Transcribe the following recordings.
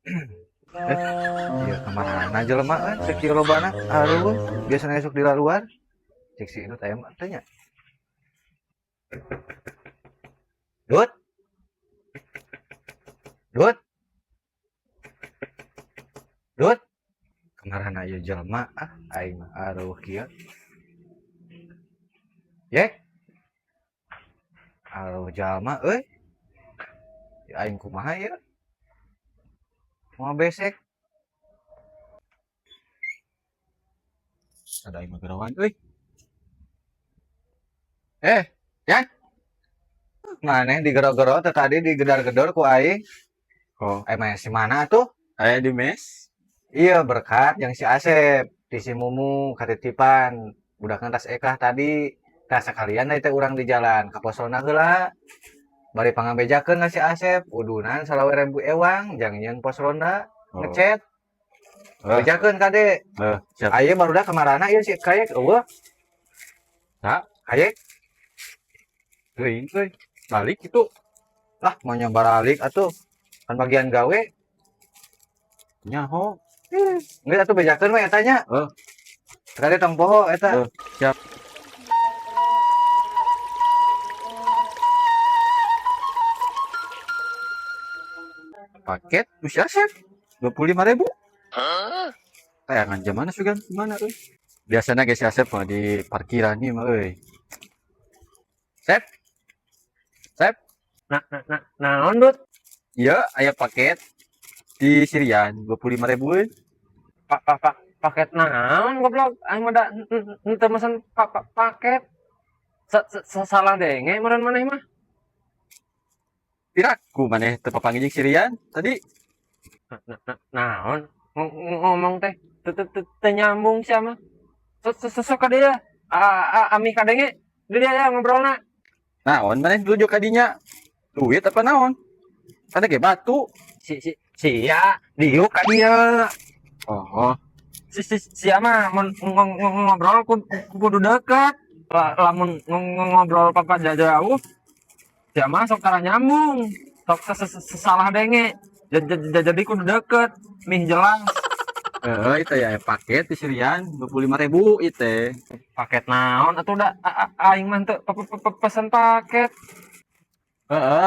Iya kemana jelema sekilo lobana aduh biasanya esuk di luar cek si itu tanya tanya dut dut dut kemana aja jelema aing aduh kieu yek aduh jalma aing kumaha ya mau besek ada aing magarawan ya maneh digero-gero teh tadi digedor-gedor ku aing Oh, emang si mana tuh aya di mes? iya berkat yang si Asep di si Mumu katitipan budak tas ekah tadi tak sekalian teh urang di jalan ka posona heula bari pangambejakeun ka si Asep udunan salawe rembu ewang jang nyeun pos ronda Oh, ngechat bejakeun kade siap. aya barudak kemarana ieu si kayek eueuh Nah, kayek teuing balik itu lah mau nyoba balik atuh kan bagian gawe nyaho. geus atuh bejakeun we eta nya Eh, kade tong poho eta siap. Paket usia Asep 25.000. Tayangan jam mana sugan gimana biasanya guys Asep mah di parkiran nih mah Sep, Sep, naon dut iya aya paket di Sirian 25.000 paket naon goblok aing mah da henteu mesen paket salah denge meureun maneh mah piraku maneh teu papanggih jeung Sirian tadi. naon ngomong teh teu nyambung sia mah sok ka dieu ami kadenge di dia ya ngobrolna Naon maneh nuju ka dinya? Duit apa naon? Kana ge batu. sia diuk ka dieu Oh, sia mah mun ngobrol kudu deket lamun ngobrol papa jauh sia mah sok tara nyambung sok salah denge jadi kudu deket mih jelas itu ya paket di Sirian 25.000 itu. paket naon atuh da aing mah teu pesen paket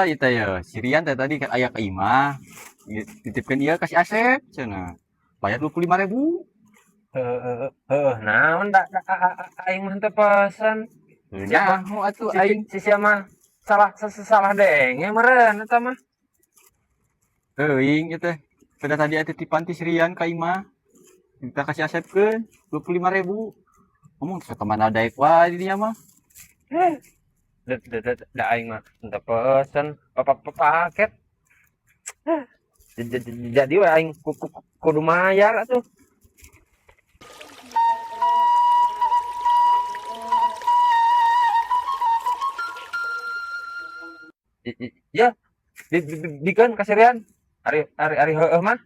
Itu ya Sirian tadi kan aya ka imah. Titipkeun ieu ka si Asep cenah. Bayar 25.000. naon da aing mah teu pesen Nyaho atuh aing. si sia mah salah denge meureun eta mah Teuing itu. Pada tadi aya titipan ti Sirian ka imah. Kita kasih Asepkeun 25.000. Ngomong terus kemana daek wae di dia mah. da aing mah teu pesen paket jadi we aing kudu mayar atuh ya dikeun kasirian ari heueuh mah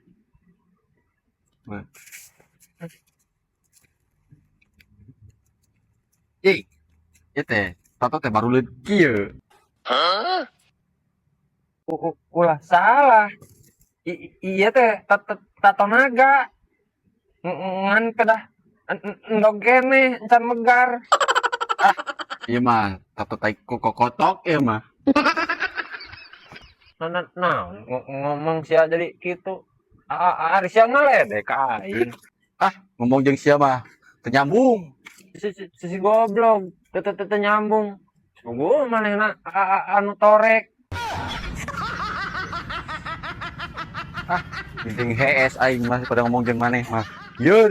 Ih, itu tato teh baru leut kieu. ulah salah iya teh tato naga ngan kedah endog kene encan megar Ieu mah tato tai kokotok ieu mah. nah ngomong sia jadi kitu ari sia ngaledek ka aing Ngomong jeung sia mah teu nyambung. si goblok teu nyambung gua manehna anu torek Penting HS aing mah pada ngomong jeung maneh mah. Yeuh.